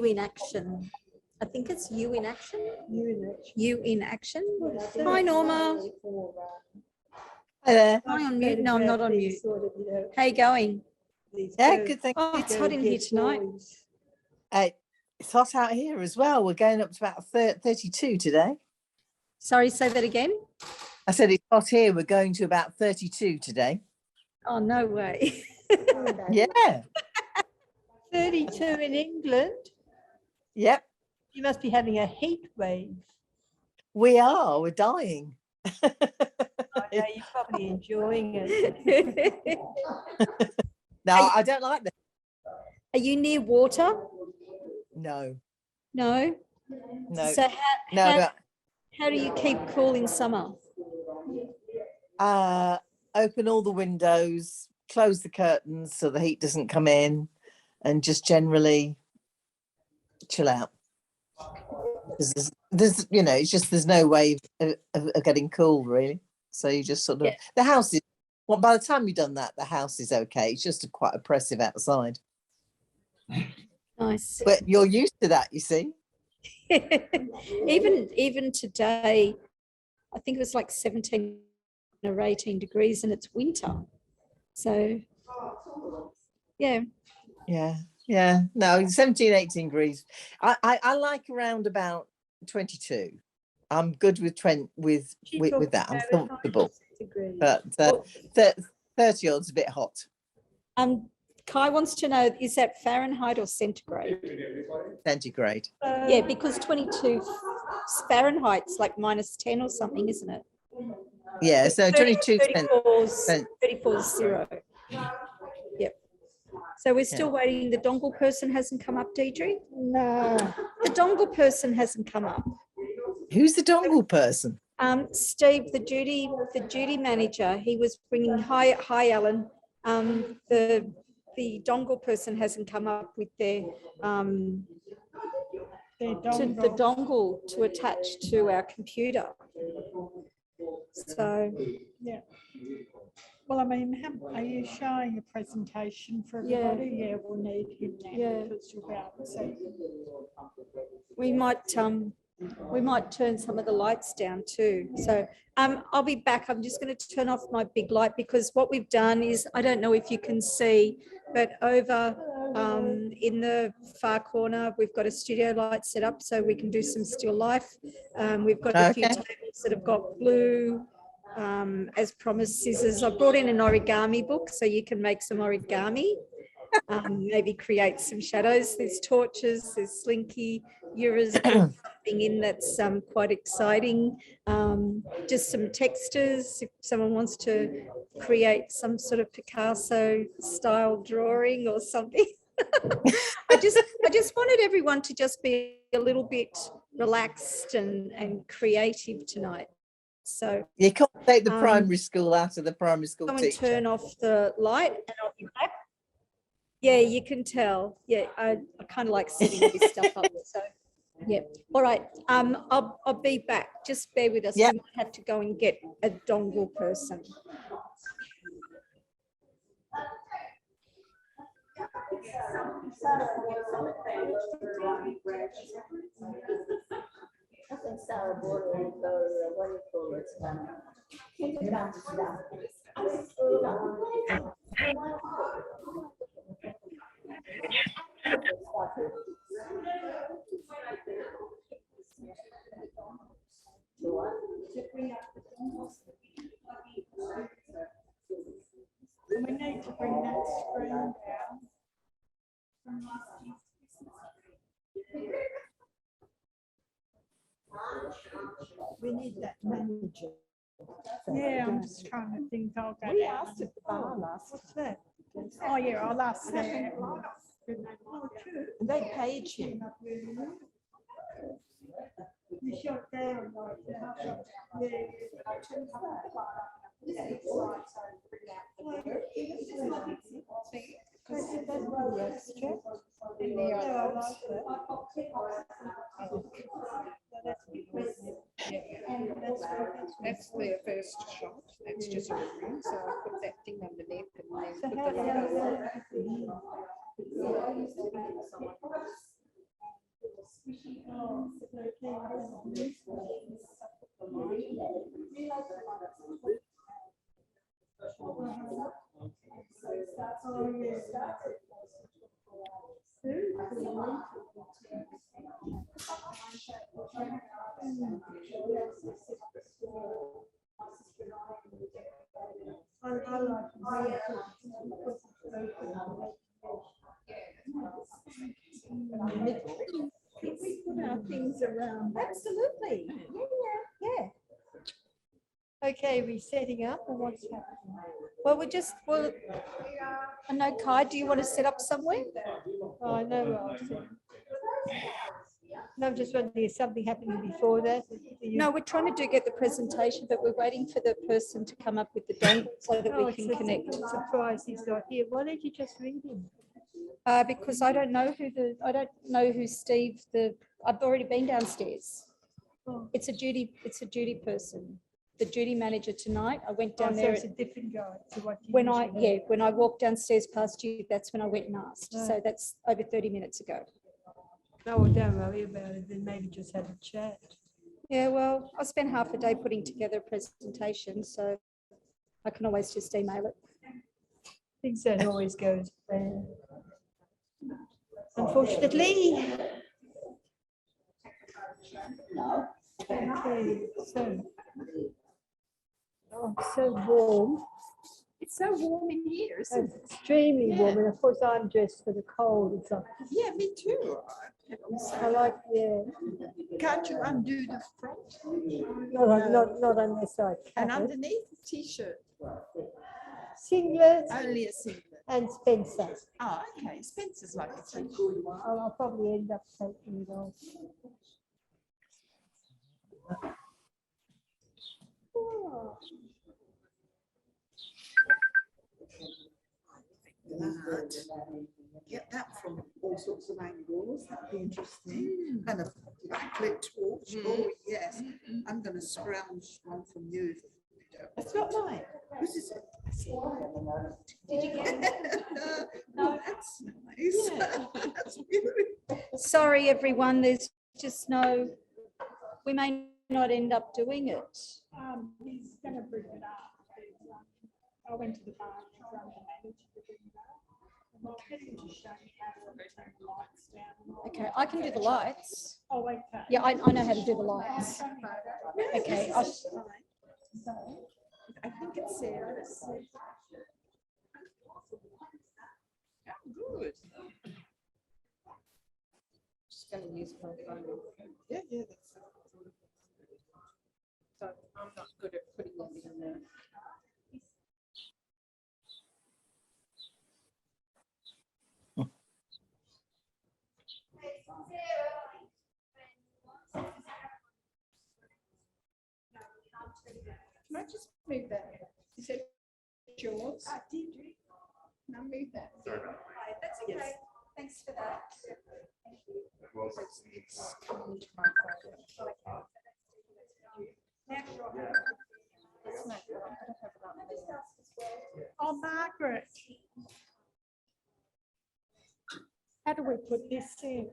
in action. I think it's you in action. You in action. Hi, Norma. Hi there. Am I on mute? No, I'm not on mute. How you going? Yeah, good, thank you. Oh, it's hot in here tonight. It's hot out here as well. We're going up to about 32 today. Sorry, say that again. I said it's hot here. We're going to about 32 today. Oh, no way. Yeah. 32 in England. Yep. You must be having a heat wave. We are. We're dying. Oh, no, you're probably enjoying it. No, I don't like that. Are you near water? No. No. No. So No. how do you keep cool in summer? Open all the windows, close the curtains so the heat doesn't come in, and just generally chill out. There's you know, it's just there's no way of getting cool really. So you just sort of the house is well, by the time you've done that, the house is okay. It's just quite oppressive outside. Nice. But you're used to that, you see. even today, I think it was like 17 or 18 degrees and it's winter. So yeah. No, 17, 18 degrees. I like around about 22. I'm good with with that. I'm comfortable. But 30 odd's a bit hot. Kai wants to know, is that Fahrenheit or centigrade? Centigrade. Yeah, because 22 Fahrenheit's like -10 or something, isn't it? Yeah, so 22 34 is 0. Yep. So we're still waiting. The dongle person hasn't come up, Deidre? No. The dongle person hasn't come up. Who's the dongle person? Steve, the duty manager. He was bringing hi Alan. The dongle person hasn't come up with their the dongle to attach to our computer. So yeah. Well, I mean, are you showing a presentation for everybody? Yeah, we'll need him now. Yeah. Because you'll be able to see. We might turn some of the lights down too. So I'll be back. I'm just going to turn off my big light because what we've done is, I don't know if you can see, but over in the far corner, we've got a studio light set up so we can do some still life. We've got a few tables that have got blue, as promised, scissors. I brought in an origami book so you can make some origami, maybe create some shadows. There's torches, there's slinky, Eura's something in that's quite exciting. Just some textures if someone wants to create some sort of Picasso style drawing or something. I just wanted everyone to just be a little bit relaxed and creative tonight. So you can't take the primary school out of the primary school teacher. Turn off the light and I'll be back. Yeah, you can tell. Yeah, I kind of like setting this stuff up. So yeah. All right. I'll be back. Just bear with us. Yep. We might have to go and get a dongle person. I think Sarah bought all the what do you call it? We need to bring that screen down. We need that manager. Yeah, I'm just trying to think. I'll go We down. asked at the bar last. What's that? Oh yeah, I'll ask that. They paid you. You shut down like that. That's their first shot. That's just a room. So I put that thing underneath and then put the light on. We put our things around. Absolutely. Yeah. Okay, we setting up or what's happening? Well, I know, Kai, do you want to set up somewhere? Oh, I know what I was saying. No, I'm just wondering if something happening before that. No, we're trying to get the presentation, but we're waiting for the person to come up with the dongle so that we can connect. Surprised he's not here. Why don't you just read him? Because I don't know who Steve, I've already been downstairs. Oh. It's a duty person, the duty manager tonight. I went Oh, down so there. it's a different guy to what you When usually have. when I walked downstairs past you, that's when I went and asked. Oh. So that's over 30 minutes ago. Oh, well, don't worry about it. Then maybe just have a chat. Yeah, well, I spent half a day putting together a presentation, so I can always just email it. Things don't always go as planned. Unfortunately. Okay, so. Oh, it's so warm. It's so warm in here, isn't It's it? extremely warm, and of course I'm dressed for the cold. It's like, Yeah, me too. I like, yeah. Can't you undo the front? Not unless I And cut it. underneath the t-shirt, Singlet only a singlet. and Spencer. Oh, okay. Spencer's like a t-shirt. I'll probably end up taking it off. Oh. Get that from all sorts of angles. That'd be interesting. And a backlit torch. Oh, yes. I'm going to scrounge one from you. That's not mine. This is it. Did you get No, that's nice. That's beautiful. Sorry, everyone, there's just we may not end up doing it. He's going to bring it up. I went to the bar and managed to bring it up. I'm not getting to show you how to turn the lights down. and all Okay, that. I can do the lights. Oh, okay. Yeah, I know how to do the lights. Okay, I think it's Sarah's. Oh, good. Just going to use my phone. Yeah, that's. So I'm not good at putting them in there. Can I just move that? Is it yours? I did. No, move that. That's okay. Yes. Thanks for that. It's coming to my phone. Oh, Margaret. How do we put this in?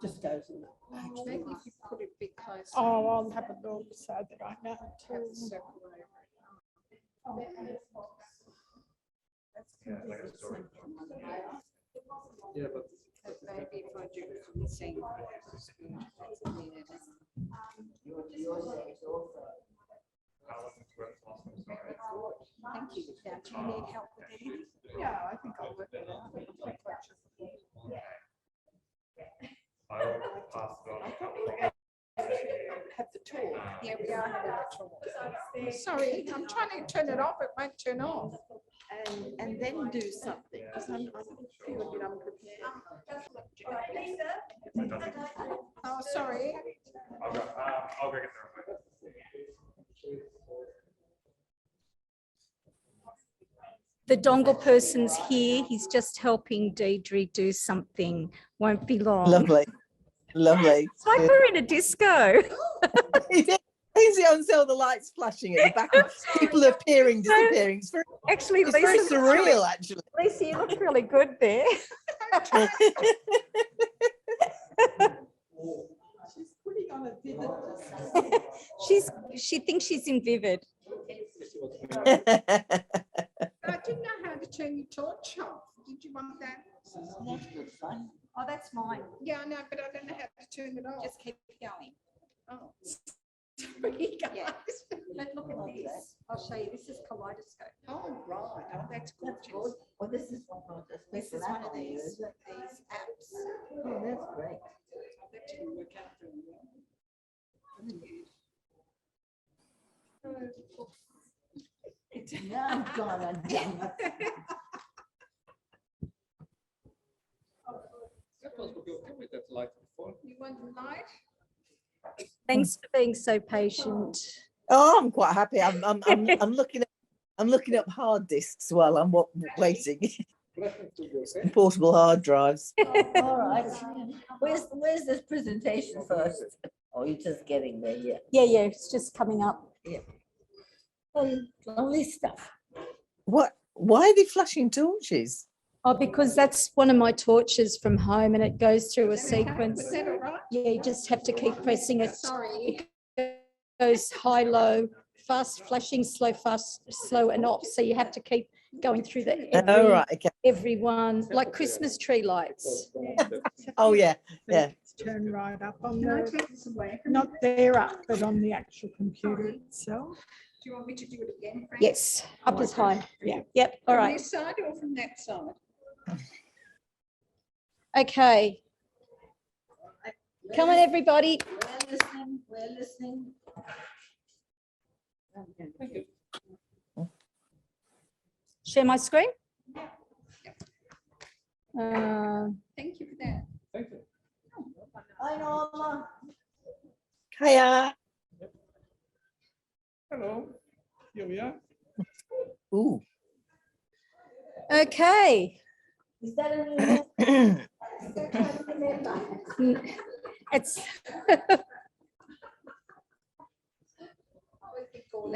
Just goes in. Maybe if you put it a bit closer. Oh, I'll have a look so that I know. Have a circle over it. That's completely simple. Yeah, but But maybe if I do it from the same. That's a minute. how long is it also sorry. Thank you. Now, do you need help with anything? Yeah, I think I'll work it out. I will pass it on. Have the tool. Yeah, we are having a tool. Sorry, I'm trying to turn it off. It won't turn off. And then do something, because I feel a bit unprepared. Oh, sorry. I'll go get there. The dongle person's here. He's just helping Deidre do something. Won't be long. Lovely. Lovely. It's like we're in a disco. Easy on sale, the lights flashing at the back, and people appearing, disappearing. It's very Actually, It's very Lisa, surreal, actually. Lisa, you look really good there. She's putting on a vividness. She thinks she's in Vivid. I didn't know how to turn your torch off. Did you want that? Oh, that's mine. Yeah, I know, but I don't know how to turn it off. Just keep going. Oh. Sorry, guys. Yeah. But look at this. I'll show you. This is Kaleidoscope. Oh, right. Oh, that's gorgeous. Well, this is one of the. This is one of these apps. Oh, that's great. That didn't work out very well. Now I'm gone and done. You want the light? Thanks for being so patient. Oh, I'm quite happy. I'm looking up hard disks while I'm waiting. Portable hard drives. All right. Where's this presentation first? Oh, you're just getting there, yeah. Yeah, it's just coming up. Oh, lovely stuff. What? Why are they flashing torches? Oh, because that's one of my torches from home and it goes through a sequence. Was that all right? Yeah, you just have to keep pressing it. Sorry. It goes high, low, fast, flashing, slow, fast, slow and off. So you have to keep going through Oh, right. Okay. every one, like Christmas tree lights. Oh, yeah. Yeah. Turn right up on Can I the, take this away? not there up, but on the actual computer itself. Do you want me to do it again, Frank? Yes, up as high. Yeah. Yep, all From right. this side or from that side? Okay, come on, everybody. We're listening, we're listening. Share my screen. Thank you for that. Hi, Norma. Hiya. Hello, here we are. Ooh. Okay, Is that a new? it's, They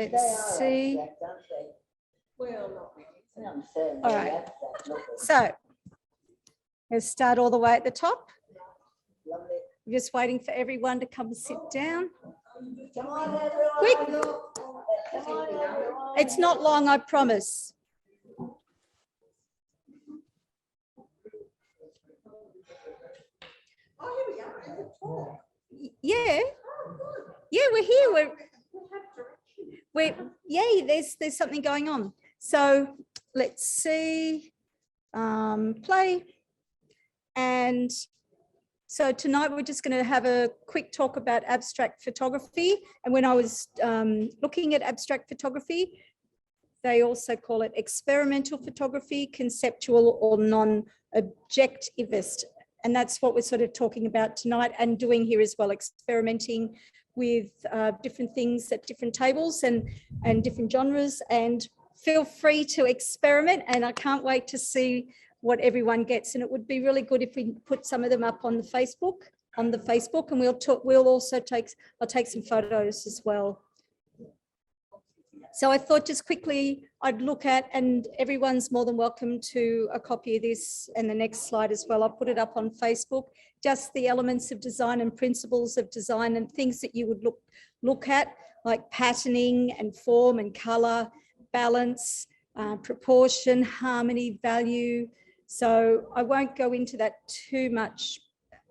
let's are see. abstract, aren't they? Well, not really. Yeah, I'm saying All they're right. abstract, look at So let's start all the way at the top. lovely. I'm just waiting for everyone to come and sit down. Come on, everyone. Quick. Come on, everyone. It's not long, I promise. Oh, here we are. in the talk. Yeah. Yeah, we're here. Yeah, there's something going on. So let's see. Play. And so tonight we're just going to have a quick talk about abstract photography. And when I was looking at abstract photography, they also call it experimental photography, conceptual or non-objectivist. And that's what we're sort of talking about tonight and doing here as well, experimenting with different things at different tables and different genres. And feel free to experiment. And I can't wait to see what everyone gets. And it would be really good if we put some of them up on the Facebook, and I'll take some photos as well. So I thought just quickly I'd look at, and everyone's more than welcome to a copy of this and the next slide as well. I'll put it up on Facebook, just the elements of design and principles of design and things that you would look at, like patterning and form and color, balance, proportion, harmony, value. So I won't go into that too much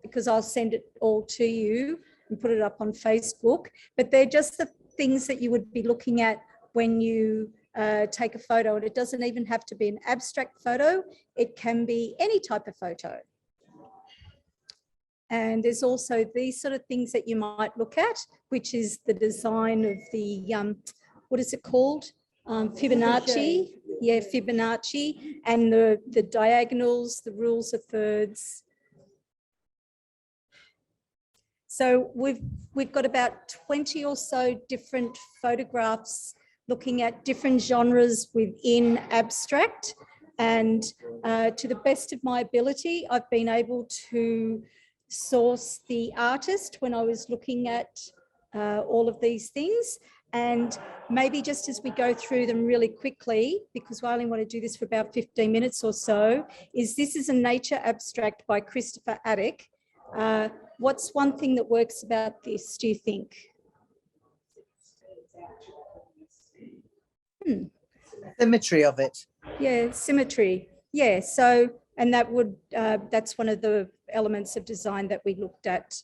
because I'll send it all to you and put it up on Facebook, but they're just the things that you would be looking at when you take a photo. And it doesn't even have to be an abstract photo. It can be any type of photo. And there's also these sort of things that you might look at, which is the design of the, what is it called? Fibonacci. Yeah, Fibonacci, and the diagonals, the rules of thirds. So we've got about 20 or so different photographs looking at different genres within abstract. And to the best of my ability, I've been able to source the artist when I was looking at all of these things. And maybe just as we go through them really quickly, because I only want to do this for about 15 minutes or so, this is a nature abstract by Christopher Attic. What's one thing that works about this, do you think? Symmetry of it. Yeah, symmetry. Yeah, so, and that would, that's one of the elements of design that we looked at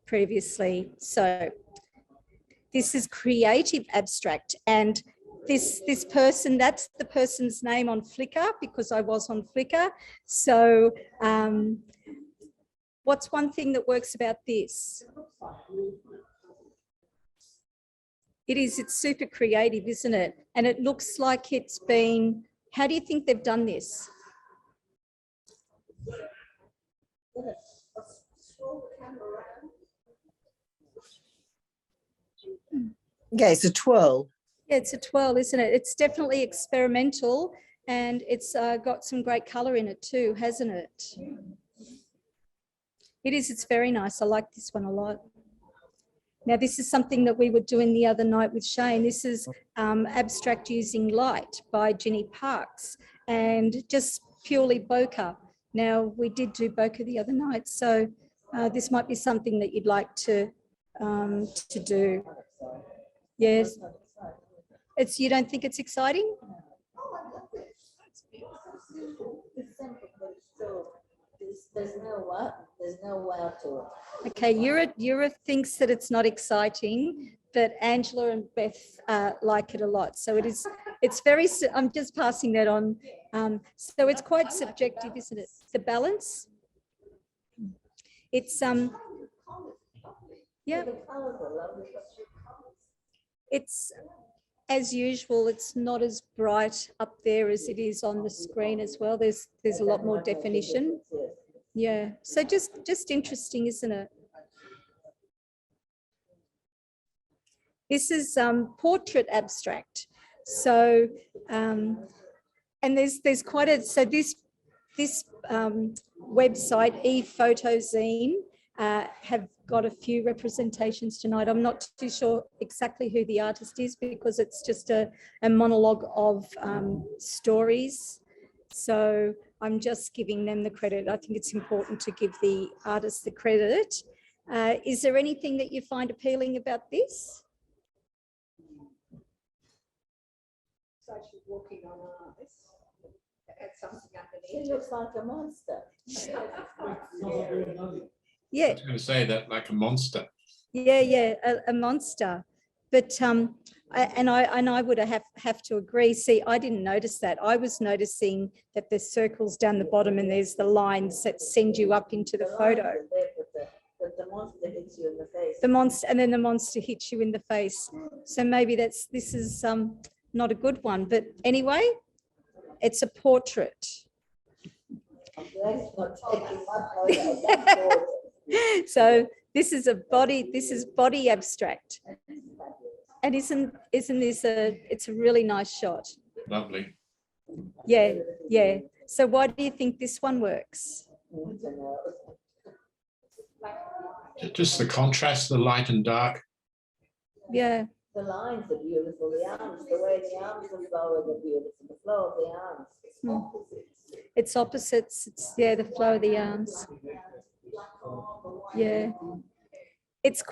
previously. So this is creative abstract, and this person, that's the person's name on Flickr, because I was on Flickr. So what's one thing that works about this? It's super creative, isn't it? And it looks like it's been, how do you think they've done this? Yeah, it's a twirl. Yeah, it's a twirl, isn't it? It's definitely experimental, and it's got some great colour in it too, hasn't it? It is, it's very nice. I like this one a lot. Now, this is something that we were doing the other night with Shane. This is Abstract Using Light by Ginny Parks, and just purely bokeh. Now, we did do bokeh the other night, so this might be something that you'd like to do. Yes. You don't think it's exciting? There's no wow to it. Okay, Yura thinks that it's not exciting, but Angela and Beth like it a lot. So it's very, I'm just passing that on. So it's quite subjective, isn't it? The balance. It's, yeah. It's, as usual, it's not as bright up there as it is on the screen as well. There's a lot more definition. Yeah, so just interesting, isn't it? This is portrait abstract. So, and there's quite a, so this website, ePhotozine, have got a few representations tonight. I'm not too sure exactly who the artist is, because it's just a monologue of stories. So I'm just giving them the credit. I think it's important to give the artist the credit. Is there anything that you find appealing about this? So she's walking on ice. Had something underneath. It looks like a monster. Yeah. I was going to say that, like a monster. Yeah, a monster. But I would have to agree. See, I didn't notice that. I was noticing that there's circles down the bottom and there's the lines that send you up into the photo. But the monster hits you in the face. The monster, and then the monster hits you in the face. So maybe this is not a good one. But anyway, it's a portrait. I'm glad it's not taking my photo. That's gorgeous. So this is body abstract. And isn't this it's a really nice shot? Lovely. Yeah. So why do you think this one works? Just the contrast, the light and dark. Yeah. The lines are beautiful, the arms, the way the arms are flowing are beautiful, the flow of the arms. It's opposites. It's, yeah, the flow of the arms. Yeah. It's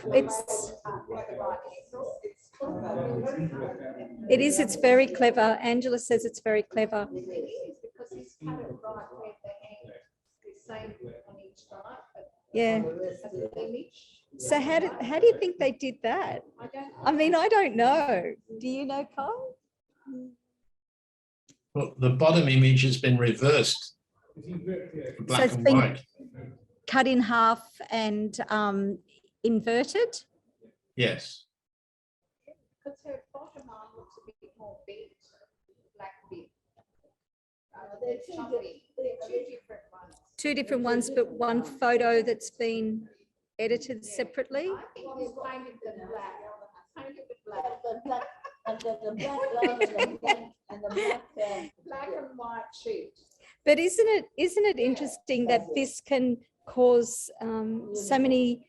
very clever. Angela says it's very clever. It is, because he's cut it right where the hand is the same on each side. Yeah. The image. So how do you think they did that? I mean, I don't know. Do you know, Kyle? Well, the bottom image has been reversed. Black it's and been white. cut in half and inverted. Yes. Because her bottom arm looks a bit more bent, black bit. They're Two different ones. Two different ones, but one photo that's been edited separately. I think he's painted the black. Painted the black. The black, and the black glove and the black Black and white sheet. But isn't it interesting that this can cause so many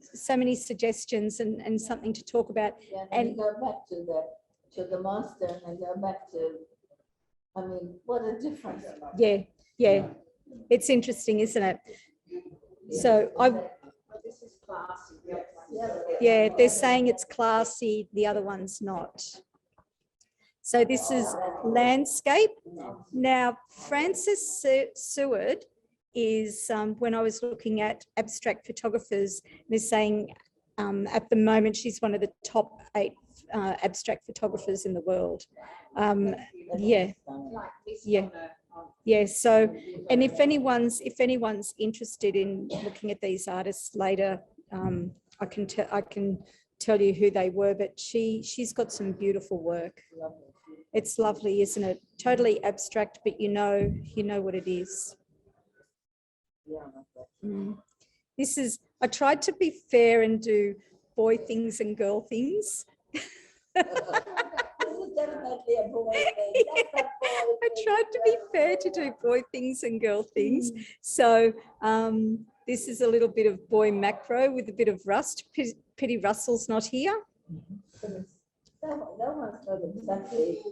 so many suggestions and something to talk about. Yeah, And- and go back to the master and go back to, I mean, what a difference. Yeah, yeah, it's interesting, isn't it? So This is classy. yeah, they're saying it's classy, the other one's not. So this is landscape. Now, Frances Seward is, when I was looking at abstract photographers, they're saying at the moment she's one of the top 8 abstract photographers in the world. Yeah, Like this Yeah. on a- yeah. So, and if anyone's interested in looking at these artists later, I can tell you who they were. But she's got some beautiful work. It's lovely, isn't it? Totally abstract, but you know what it is. This is, I tried to be fair and do boy things and girl things. Definitely a boy thing. That's a boy I thing. tried to be fair to do boy things and girl things. So this is a little bit of boy macro with a bit of rust. Pity Russell's not here. That one's not exactly.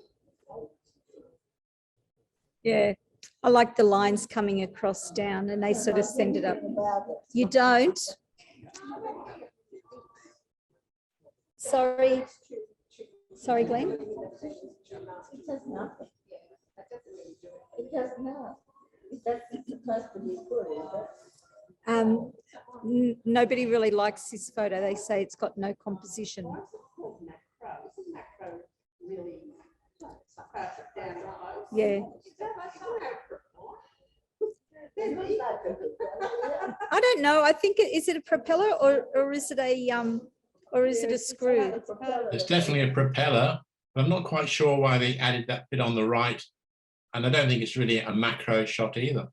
Yeah, I like the lines coming across down and they sort of send it up. You don't? Sorry, Glenn. It does nothing. It does not. It's supposed to be good, is it? Nobody really likes this photo. They say it's got no composition. Yeah. I don't know. I think is it a propeller or is it a screw? It's definitely a propeller, but I'm not quite sure why they added that bit on the right. And I don't think it's really a macro shot either.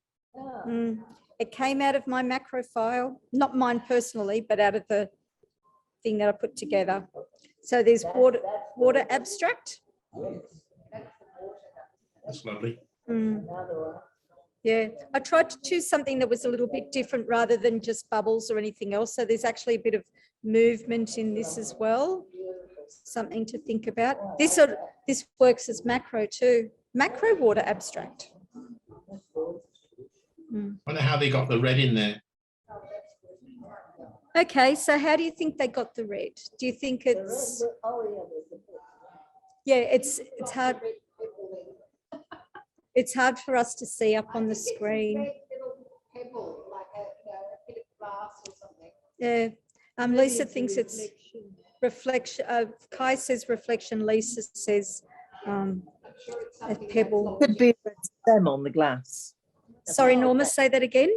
It came out of my macro file, not mine personally, but out of the thing that I put together. So there's water abstract. That's lovely. Yeah, I tried to choose something that was a little bit different rather than just bubbles or anything else. So there's actually a bit of movement in this as well. Something to think about. This works as macro too. Macro water abstract. Wonder how they got the red in there. Okay, so how do you think they got the red? Do you think it's? Yeah, it's hard. It's hard for us to see up on the screen. Little pebble, like a bit of glass or something. Yeah, Lisa thinks it's reflection. Kai says reflection. Lisa says a pebble. Could be a red stem on the glass. Sorry, Norma, say that again.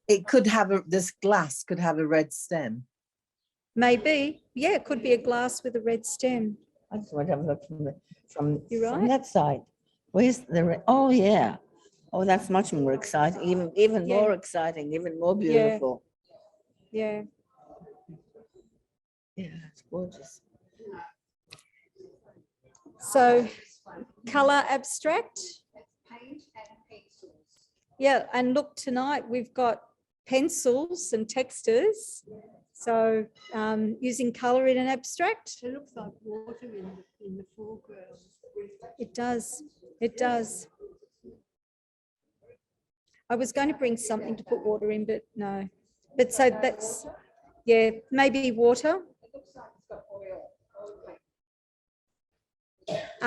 It could have this glass could have a red stem. Maybe. Yeah, it could be a glass with a red stem. That's what I'm looking from You're from right. that side. Where's the, oh, yeah. Oh, that's much more exciting, even Yeah. more exciting, even more beautiful. Yeah. Yeah, it's gorgeous. So color abstract. Paint and pencils. Yeah, and look, tonight we've got pencils and textures. So using color in an abstract. It looks like water in the foreground. It does. It does. I was going to bring something to put water in, but no. But so that's, yeah, maybe water. It looks like it's got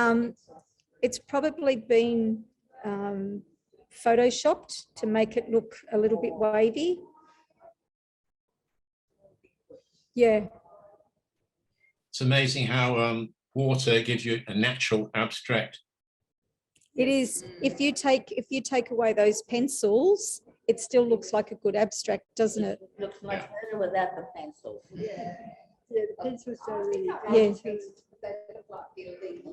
oil. It's probably been photoshopped to make it look a little bit wavy. Yeah, It's amazing how water gives you a natural abstract. it is. If you take away those pencils, it still looks like a good abstract, doesn't it? Looks much better without the pencils. Yeah, the pencils are really. Yeah. They look like buildings.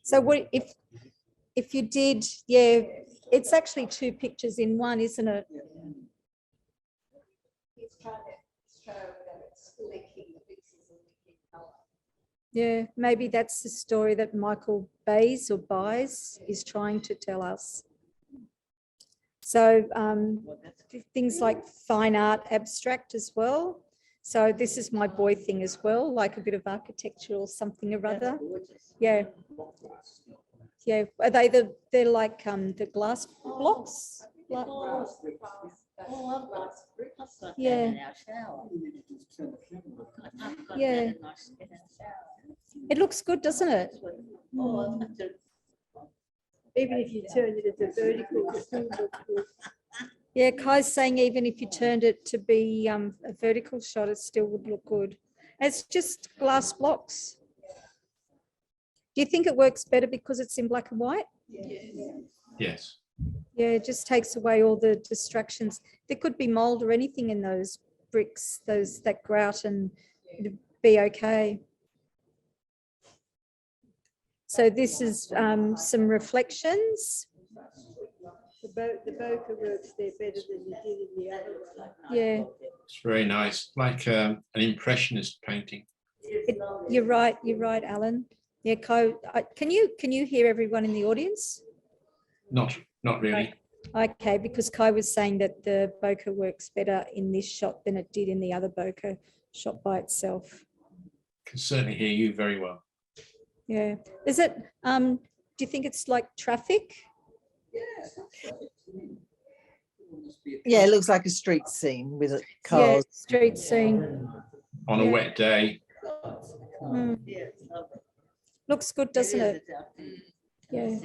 So what if you did, yeah, it's actually 2 pictures in one, isn't it? It's trying to show that it's leaking, the pixels are leaking colour. Yeah, maybe that's the story that Michael Bays is trying to tell us. So things like fine art abstract as well. So this is my boy thing as well, like a bit of architecture or something or other. Yeah. Yeah. Are they they're like the glass blocks? Yeah. Yeah. It looks good, doesn't it? Even if you turn it into vertical, it still looks good. Yeah, Kai's saying even if you turned it to be a vertical shot, it still would look good. It's just glass blocks. Do you think it works better because it's in black and white? Yes. Yeah, it just takes away all the distractions. There could be mold or anything in those bricks, that grout, and it'd be okay. So this is some reflections. The bokeh works there better than you did in the other one. Yeah, It's very nice, like an impressionist painting. you're right, Alan. Yeah, Kai, can you hear everyone in the audience? Not really. Okay, because Kai was saying that the bokeh works better in this shot than it did in the other bokeh shot by itself. Can certainly hear you very well. Yeah. Is it, do you think it's like traffic? Yeah, it looks like a street scene with Yeah, cars. street scene. On a Yeah. wet day. Mm. Looks good, doesn't it? Yeah.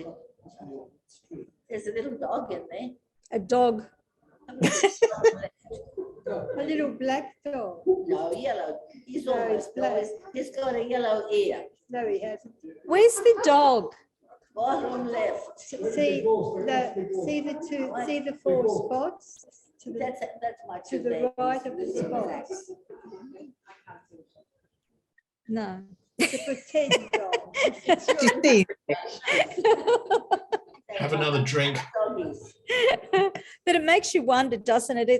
There's a little dog in there. A dog. A little black dog. No, yellow. He's No, almost it's black. always, he's got a yellow ear. No, he hasn't. Where's the dog? Bottom left. See the four spots to That's my to two the babies. right of the spots. No. It's a pretend dog. Do you see? Have another drink. Doggies. But it makes you wonder, doesn't it?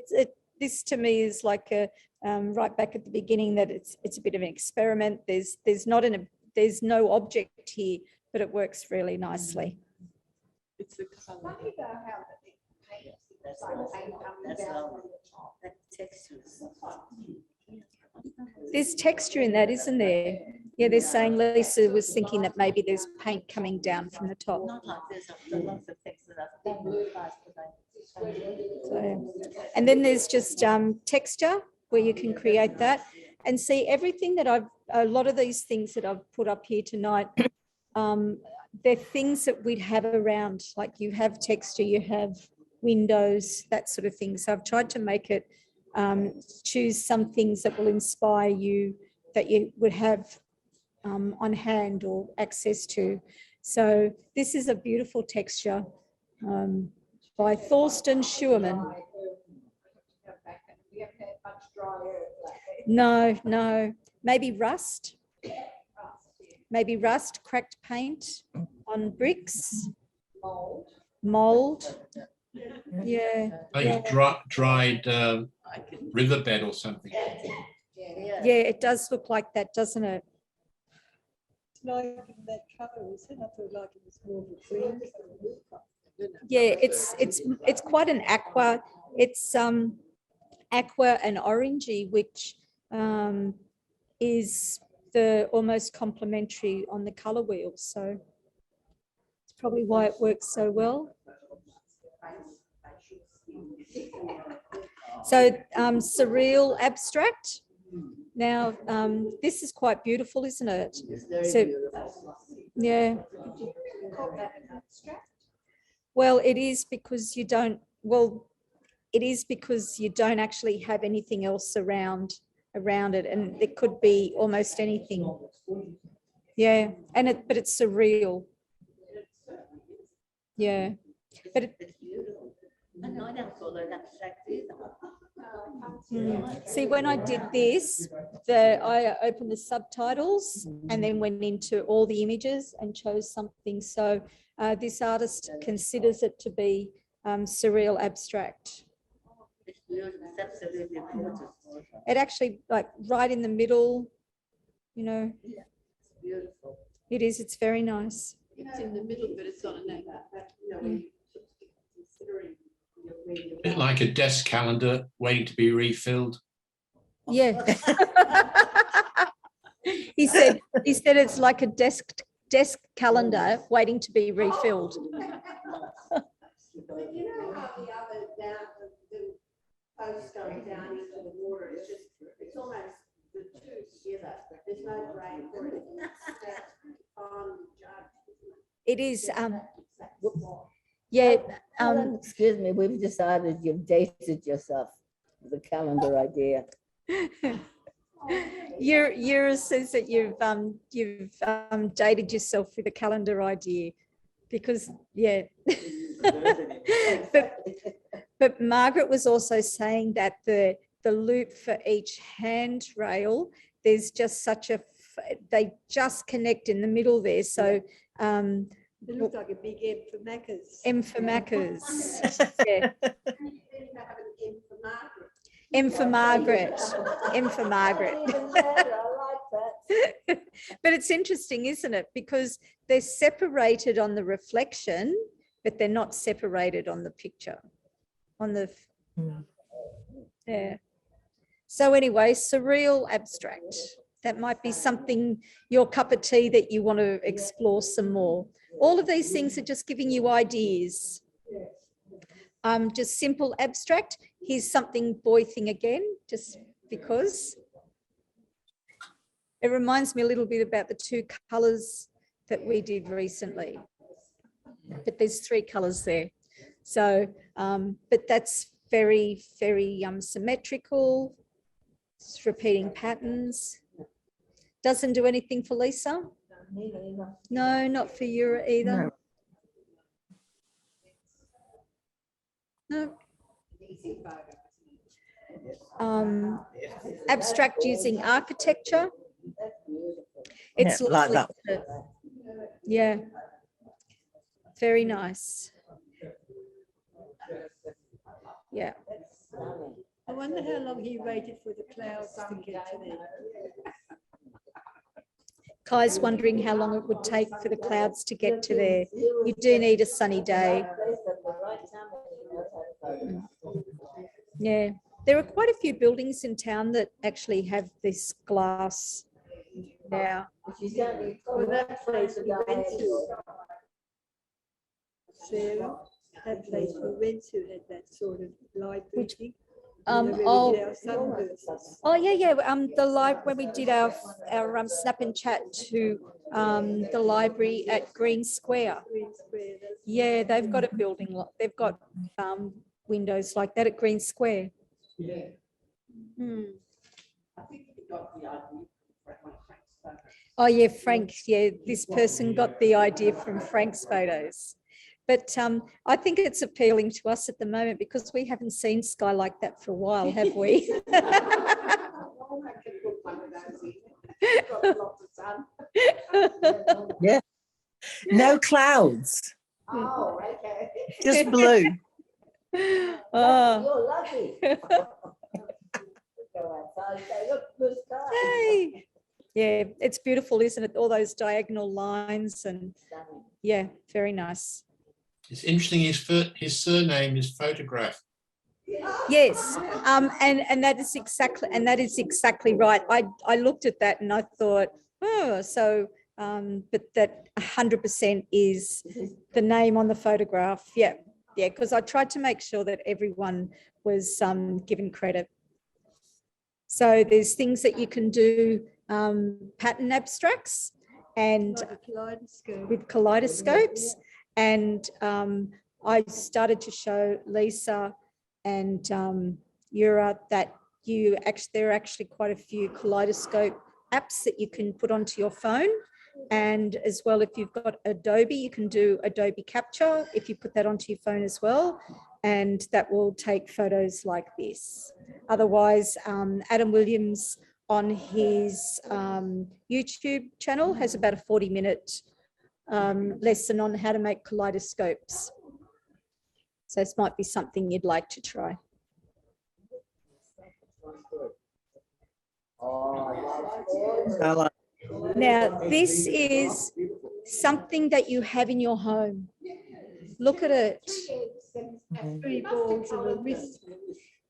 This to me is like a right back at the beginning, that it's a bit of an experiment. There's no object here, but it works really nicely. It's the colour. That's lovely. That texture is There's texture in that, isn't there? Yeah, they're saying Lisa was thinking that maybe there's paint coming down from the top. not like this. I've done lots of texture. I've been really fast, but So, and then there's just texture where you can create that, and see everything that a lot of these things that I've put up here tonight, they're things that we'd have around, like you have texture, you have windows, that sort of thing. So I've tried to make it, choose some things that will inspire you, that you would have on hand or access to. So this is a beautiful texture by Thorsten Schuermann. No, maybe rust. Maybe rust, cracked paint on bricks. Mold. Yeah. Like dried riverbed or something. Yeah, it does look like that, doesn't it? It's like in that colour, isn't it? I feel like it was more of a cream. Yeah, it's quite an aqua. It's aqua and orangey, which is the almost complementary on the color wheel. So it's probably why it works so well. So surreal abstract. Now this is quite beautiful, isn't it? So yeah. Well, it is because you don't. Well, it is because you don't actually have anything else around it, and it could be almost anything. Yeah, but it's surreal. Yeah, but it's beautiful. I know I don't call it abstract either. See, when I did this, I opened the subtitles and then went into all the images and chose something. So this artist considers it to be surreal abstract. It's beautiful. It's absolutely gorgeous. It actually, like right in the middle, you know. Yeah, it's beautiful. It is. It's very nice. It's in the middle, but it's on an angle. A bit like a desk calendar waiting to be refilled. Yeah. He said it's like a desk calendar waiting to be refilled. But you know how the other down, the post going down into the water, it's almost the two together. There's no drain for it. It is, yeah, Helen, excuse me, we've decided you've dated yourself with the calendar idea. Yura says that you've dated yourself with a calendar idea, because yeah. but Margaret was also saying that the loop for each handrail, there's just such a, they just connect in the middle there. So It looks like a big M for Macca's. M for Macca's. Yeah. M for Margaret. M for Margaret. But it's interesting, isn't it? Because they're separated on the reflection, but they're not separated on the picture. On the, yeah. So anyway, surreal abstract. That might be something, your cup of tea, that you want to explore some more. All of these things are just giving you ideas. Just simple abstract. Here's something boy thing again, just because. It reminds me a little bit about the two colours that we did recently. But there's three colours there. So, but that's very, very symmetrical. It's repeating patterns. Doesn't do anything for Lisa? No, not for you either. No. Abstract using architecture. It's Yeah, like that. Yeah. Very nice. Yeah. I wonder how long he waited for the clouds to get to there. Kai's wondering how long it would take for the clouds to get to there. You do need a sunny day. Yeah, there are quite a few buildings in town that actually have this glass now. Well, that place we went to, Sarah, that place we went to had that sort of library thing. Oh yeah. The live when we did our snap and chat to the library at Green Square. Yeah, they've got a building. They've got windows like that at Green Square. Yeah. Oh yeah, Frank. Yeah, this person got the idea from Frank's photos. But I think it's appealing to us at the moment because we haven't seen sky like that for a while, have we? Yeah. No clouds. Oh, okay. Just blue. Oh. You're lucky. Go outside, say, look, blue sky. Hey. Yeah, it's beautiful, isn't it? All those diagonal lines and yeah, very nice. It's interesting. His surname is Photograph. Yes, and that is exactly right. I looked at that and I thought, oh, so but that 100% is the name on the photograph. Yeah, because I tried to make sure that everyone was given credit. So there's things that you can do, pattern abstracts and Like a kaleidoscope. with kaleidoscopes. And I started to show Lisa and Yura that there are actually quite a few kaleidoscope apps that you can put onto your phone. And as well, if you've got Adobe, you can do Adobe Capture if you put that onto your phone as well. And that will take photos like this. Otherwise, Adam Williams on his YouTube channel has about a 40-minute lesson on how to make kaleidoscopes. So this might be something you'd like to try. Now, this is something that you have in your home. Look at it. Three balls and a whisk.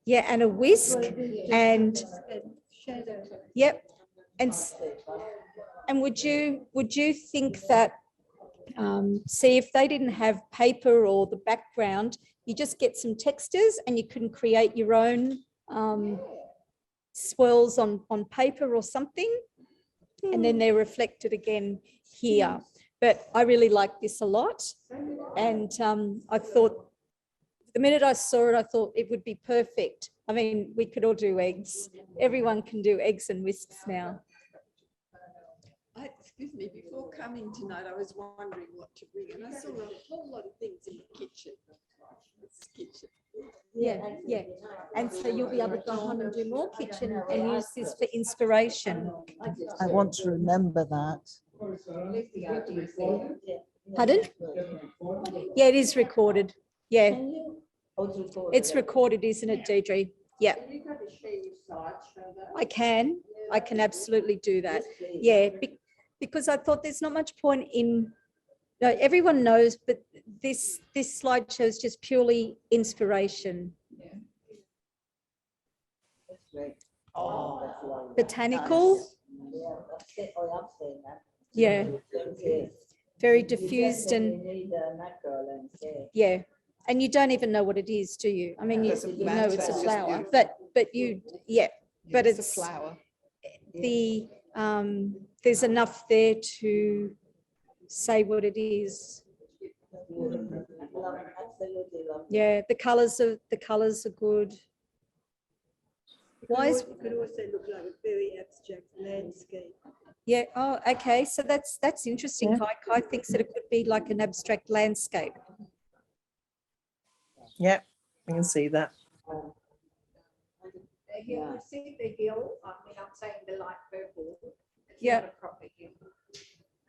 Yeah, and a whisk, and Shadow. yep. And would you think that, see, if they didn't have paper or the background, you just get some textures and you can create your own swirls on paper or something, and then they're reflected again here. But I really like this a lot, and I thought, the minute I saw it, I thought it would be perfect. I mean, we could all do eggs. Everyone can do eggs and whisks now. Excuse me, before coming tonight, I was wondering what to bring, and I saw a whole lot of things in the kitchen. This kitchen. Yeah. And so you'll be able to go home and do more kitchen and use this for inspiration. I want to remember that. Pardon? Yeah, it is recorded. Yeah, Can you? Oh, it's recorded. it's recorded, isn't it, Deidre? Yeah, Can you go to share your slideshow though? I can absolutely do that. Yeah, because I thought there's not much point in, no, everyone knows, but this slideshow is just purely inspiration. That's great. Oh, that's lovely. Botanical, Yeah, that's it. Oh, I've seen that. yeah, Yes. very You diffused definitely and need a macro lens, yeah. yeah. And you don't even know what it is, do you? I mean, you Doesn't know matter, it's a it's just flower, beautiful. but you, yeah, but It's a it's flower. the, there's enough there to say what it is. Beautiful. Absolutely lovely. Yeah, the colours are good. Why is, It could also look like a very abstract landscape. yeah, oh, okay, so that's interesting. Yeah. Kai thinks that it could be like an abstract landscape. Yep, I can see that. You can see the hill, I mean, I'm saying the light purple. It's Yeah. not a proper hill. No,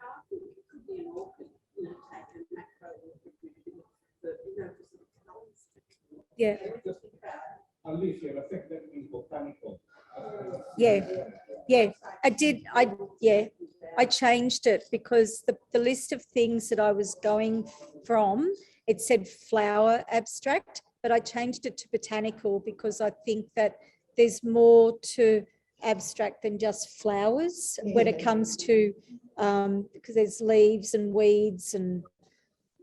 I think it could be an orchid, you know, take a macro orchid with a bit of, you know, for some colours. Yeah, At least you'll affect that in botanical. yeah, I changed it because the list of things that I was going from, it said flower abstract, but I changed it to botanical because I think that there's more to abstract than just flowers when it comes to, because there's leaves and weeds and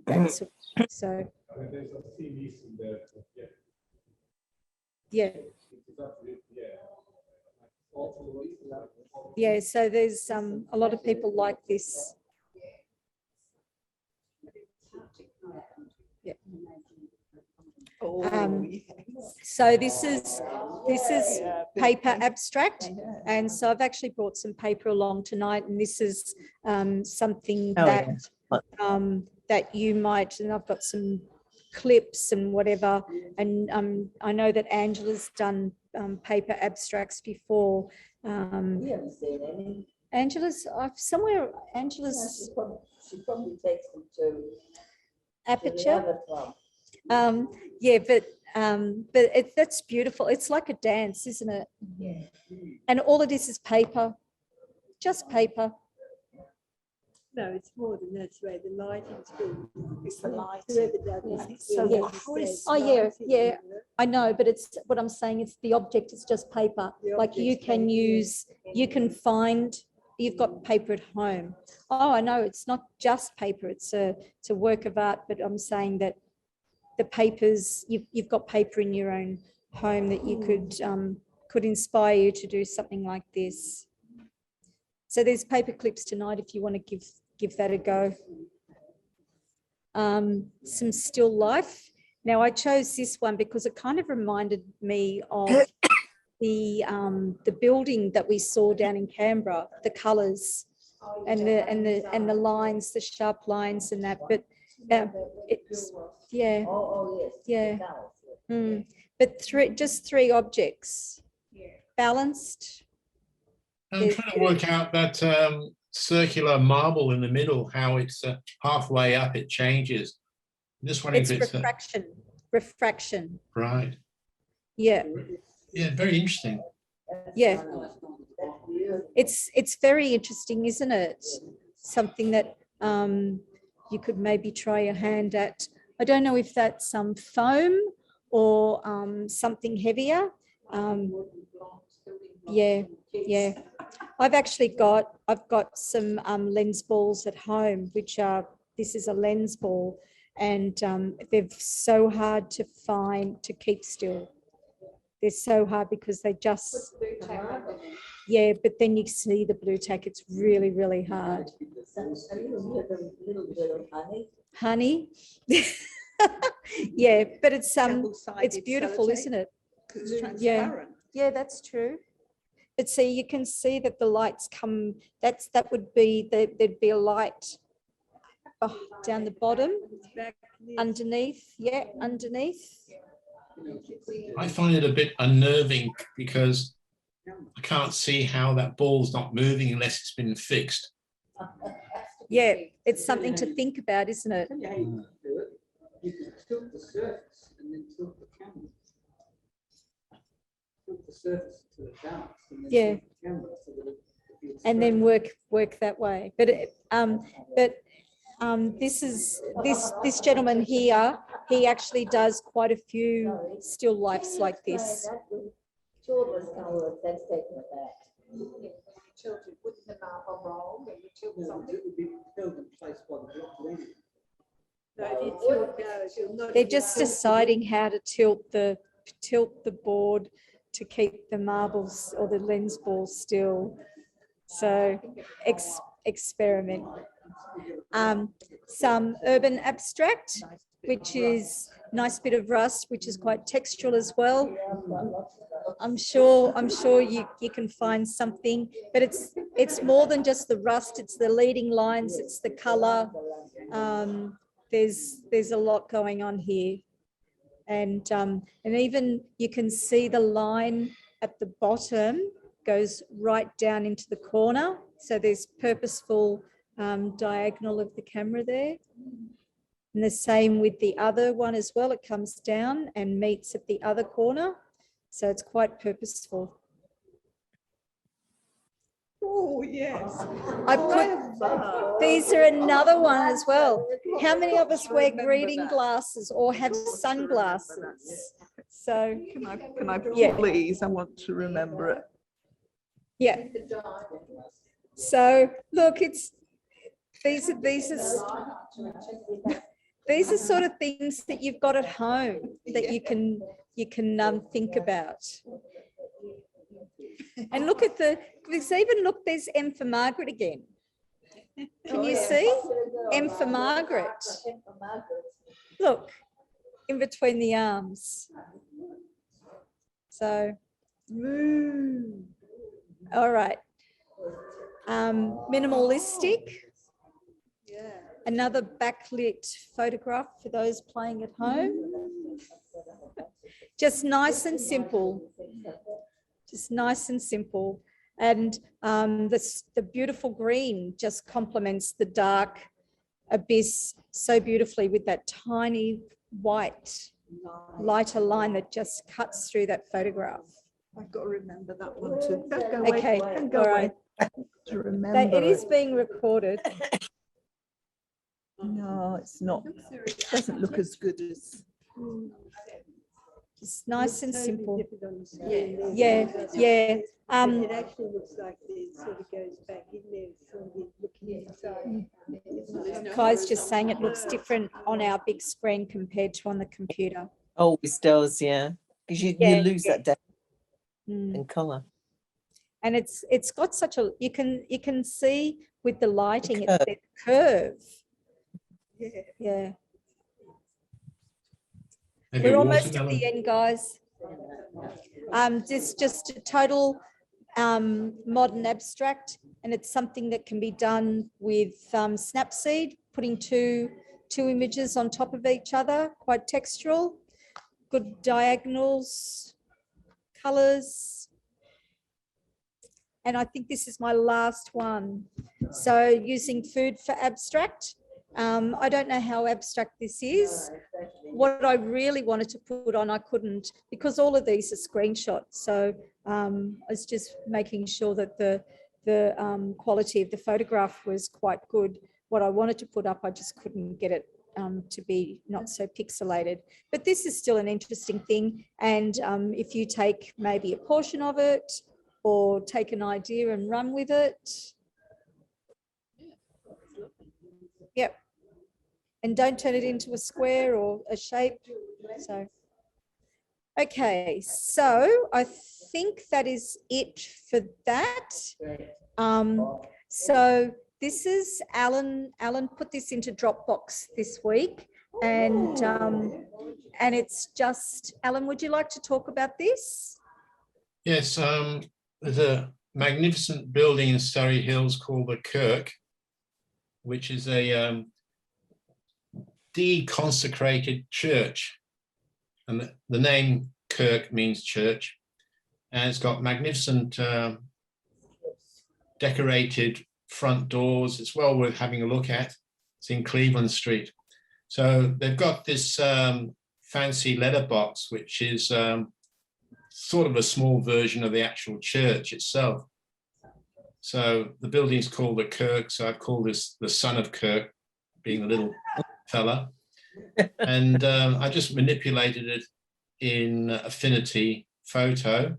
that's, so, There's a series in there. yeah. Yeah, so there's a lot of people like this. Yeah. So this is paper abstract, and so I've actually brought some paper along tonight, and this is something Oh, that yeah. that you might, and I've got some clips and whatever, and I know that Angela's done paper abstracts before. We haven't seen any. Angela's Angela's She probably takes them to the aperture. other club. Yeah, but that's beautiful. It's like a dance, isn't it? Yeah. And all of this is paper, just paper. No, it's more than that, Ray. The lighting's good. It's the light. Whoever does this, It's so whoever crisp. says Oh, yeah, lighting, yeah. you know. I know, but it's what I'm saying. It's the object. It's just paper. The Like you object's can paper, yeah. use, you can find. You've got paper at home. Oh, I know. It's not just paper. It's a work of art. But I'm saying that the papers, you've got paper in your own home that you could inspire you to do something like this. So there's paper clips tonight if you want to give that a go. Some still life. Now I chose this one because it kind of reminded me of the building that we saw down in Canberra, the colours and the lines, the sharp lines and that. But it's yeah. Oh, yes. Yeah. the colours, But just three objects, balanced. I'm trying to work out that circular marble in the middle, how it's halfway up, it changes. Just wondering It's if it's refraction. right. Yeah, Yeah, very interesting. yeah. That's beautiful. It's very interesting, isn't it? Something that you could maybe try your hand at. I don't know if that's some foam or something heavier. Yeah, yeah. I've got some lens balls at home, which are, this is a lens ball, and they're so hard to find, to keep still. They're so hard because they just, yeah, but then you see the blue tack, it's really, really hard. A little bit of honey. Honey. Yeah, but it's beautiful, isn't it? Yeah. Yeah, that's true. But see, you can see that the lights come, that would be, there'd be a light down the bottom, underneath, yeah, underneath. I find it a bit unnerving because I can't see how that ball's not moving unless it's been fixed. Yeah, it's something to think about, isn't it? You can tilt the surface and then tilt the camera. Tilt the surface to the dance and then Yeah. tilt the camera so that it feels And then straight. work that way. But this gentleman here, he actually does quite a few still lifes like this. Two of us can work, that's taking it back. Tilted, wouldn't the marble roll when you tilt No, something? it would be held in place by the block anyway. So if you tilt those, you'll not. They're just deciding how to tilt the board to keep the marbles or the lens ball still. So experiment. Some urban abstract, which is nice bit of rust, which is quite textural as well. I'm sure you can find something, but it's more than just the rust. It's the leading lines. It's the color. There's a lot going on here, and even you can see the line at the bottom goes right down into the corner. So there's purposeful diagonal of the camera there. And the same with the other one as well. It comes down and meets at the other corner. So it's quite purposeful. Oh, yes. I put, these are another one as well. How many of us wear reading glasses or have sunglasses? So Can I yeah. please? I want to remember it. yeah. So look, these are sort of things that you've got at home that you can think about. And look at there's M for Margaret again. Can you see? M for Margaret. Look, in between the arms. So, all right. Minimalistic. Yeah. Another backlit photograph for those playing at home. Just nice and simple. Just nice and simple. And the beautiful green just complements the dark abyss so beautifully with that tiny white lighter line that just cuts through that photograph. I've got to remember that one too. Okay, all right. To remember It is being recorded. No, it's not. It doesn't look as good as. Just nice and simple. Yeah. Yeah. It actually looks like it sort of goes back in there, sort of looking inside. Kai's just saying it looks different on our big screen compared to on the computer. Always does, yeah. Because you lose that depth and colour. And it's got such a, you can see with the lighting, curve. it's the curve. Yeah. Maybe We're almost at watermelon. the end, guys. This just a total modern abstract, and it's something that can be done with Snapseed, putting two images on top of each other, quite textural, good diagonals, colors. And I think this is my last one. So using food for abstract. I don't know how abstract this is. What I really wanted to put on, I couldn't, because all of these are screenshots. So I was just making sure that the quality of the photograph was quite good. What I wanted to put up, I just couldn't get it to be not so pixelated. But this is still an interesting thing. And if you take maybe a portion of it or take an idea and run with it. Yep. And don't turn it into a square or a shape. So, okay, so I think that is it for that. So this is Alan. Alan put this into Dropbox this week, and it's just, Alan, would you like to talk about this? Yes, there's a magnificent building in Surrey Hills called the Kirk, which is a deconsecrated church. And the name Kirk means church. And it's got magnificent decorated front doors. It's well worth having a look at. It's in Cleveland Street. So they've got this fancy letterbox, which is sort of a small version of the actual church itself. So the building's called the Kirk. So I've called this the son of Kirk, being the little fella. And I just manipulated it in Affinity Photo.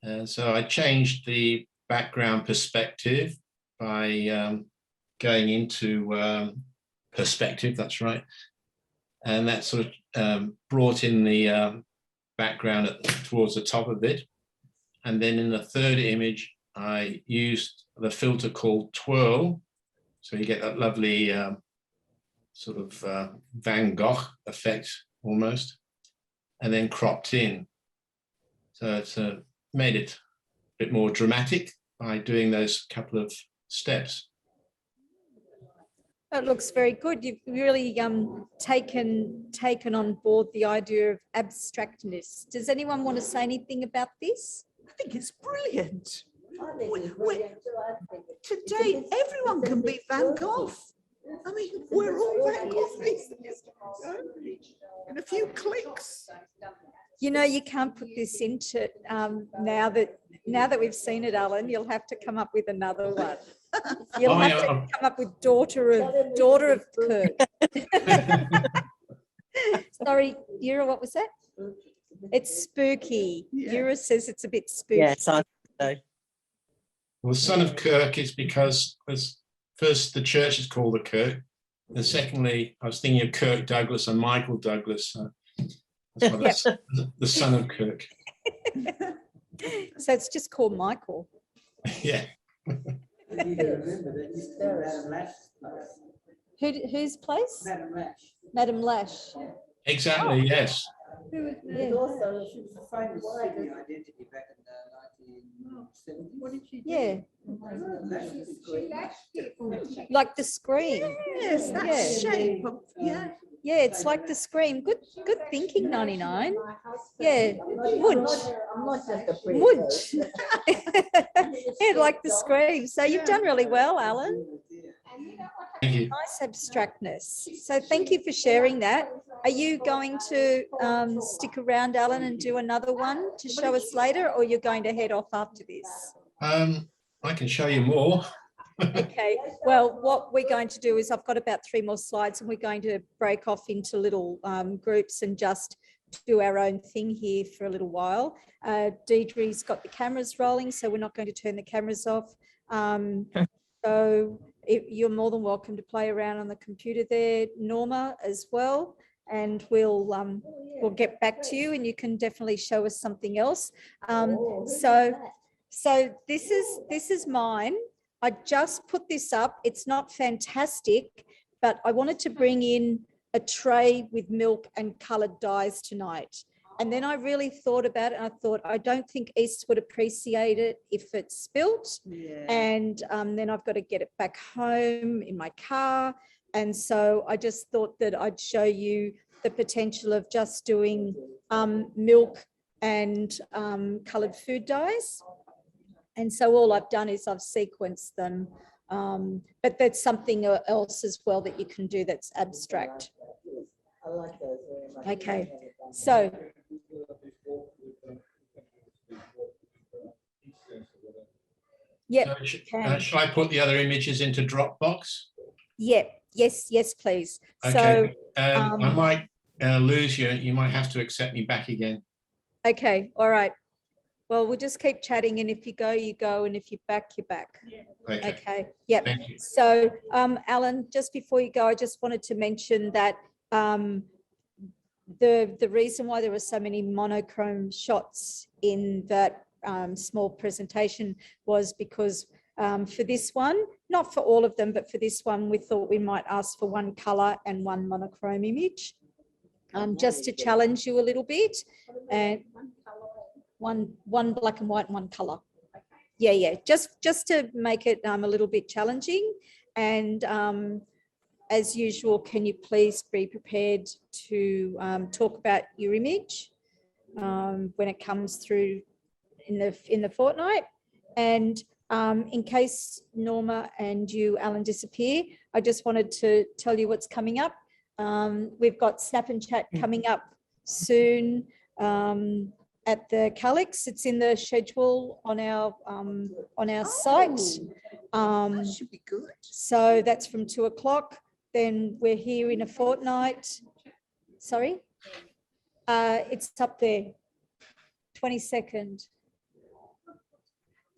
And so I changed the background perspective by going into perspective, that's right. And that sort of brought in the background towards the top of it. And then in the third image, I used the filter called Twirl. So you get that lovely sort of Van Gogh effect almost, and then cropped in. So it's made it a bit more dramatic by doing those couple of steps. That looks very good. You've really taken on board the idea of abstractness. Does anyone want to say anything about this? I think it's brilliant. I think it's We- brilliant too. I think it's- Today, because it's- everyone because can be it's Van working. Gogh. I mean, It's we're all Van working, Gogh it's- these days. In a few clicks. You know, you can't put this into now that we've seen it, Alan. You'll have to come up with another one. You'll have to come up with daughter of Kirk. Sorry, Yura, what was that? It's spooky. Yeah. Yura says it's a bit spooky. Yes, I know. Well, the son of Kirk is because first the church is called the Kirk, and secondly, I was thinking of Kirk Douglas and Michael Douglas. That's why the son of Kirk. So it's just called Michael. Yeah. You need to remember that used to be Madam Lash's place. Whose place? Madam Lash. Madam Lash. Exactly. Yes. Yeah. It's also, She was a famous Sydney identity back in the 1970s. What did she Yeah, Lash was great. like the Scream. Yes, that Yeah. shape of, yeah. Yeah, it's like the Scream. Good thinking, 99. Yeah, Munch. I'm not just a pretty Munch. person. Yeah, like the Scream. So you've done really well, Alan. Thank you. Nice abstractness. So thank you for sharing that. Are you going to stick around, Alan, and do another one to show us later, or you're going to head off after this? I can show you more. Okay, well, what we're going to do is I've got about 3 more slides and we're going to break off into little groups and just do our own thing here for a little while. Deidre's got the cameras rolling, so we're not going to turn the cameras off. So you're more than welcome to play around on the computer there, Norma, as well. And we'll get back to you and you can definitely show us something else. So this is mine. I just put this up. It's not fantastic, but I wanted to bring in a tray with milk and coloured dyes tonight. And then I really thought about it and I thought, I don't think East would appreciate it if it's spilt. Yeah. And then I've got to get it back home in my car. And so I just thought that I'd show you the potential of just doing milk and coloured food dyes. And so all I've done is I've sequenced them, but that's something else as well that you can do that's abstract. I like those very much. Okay, so yeah, Shall I put the other images into Dropbox? yeah, Yes, yes, please. So, Okay, I um, might lose you. You might have to accept me back again. okay, all right. Well, we'll just keep chatting, and if you go, you go, and if you're back, you're back. Okay. Okay, yep. Thank you. So, Alan, just before you go, I just wanted to mention that the reason why there were so many monochrome shots in that small presentation was because for this one, not for all of them, but for this one, we thought we might ask for one color and one monochrome image, just to challenge you a little bit, and one black and white and one color. Yeah, just to make it a little bit challenging. And as usual, can you please be prepared to talk about your image when it comes through in the fortnight? And in case Norma and you, Alan, disappear, I just wanted to tell you what's coming up. We've got Snap and Chat coming up soon at the Calix. It's in the schedule on our site. That should be good. So that's from 2 o'clock. Then we're here in a fortnight. Sorry? It's up there. 22nd.